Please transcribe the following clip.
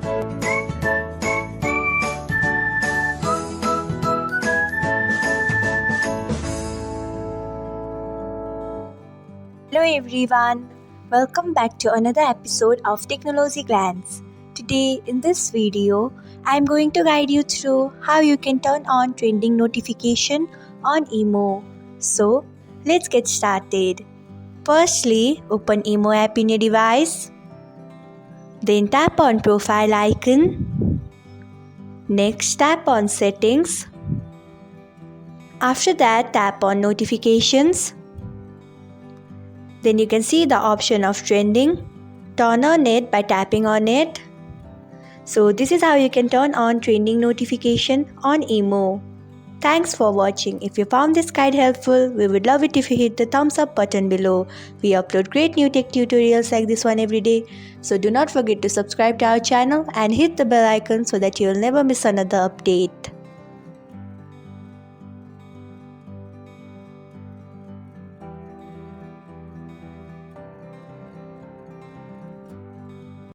Hello everyone, welcome back to another episode of Technologyglance. Today in this video, I am going to guide you through how you can turn on trending notification on Imo. So, let's get started. Firstly, open Imo app in your device. Then tap on profile icon. Next tap on settings. After that tap on notifications. Then you can see the option of trending. Turn on it by tapping on it. So this is how you can turn on trending notification on Imo. Thanks for watching. If you found this guide helpful, we would love it if you hit the thumbs up button below. We upload great new tech tutorials like this one every day. So do not forget to subscribe to our channel and hit the bell icon so that you will never miss another update.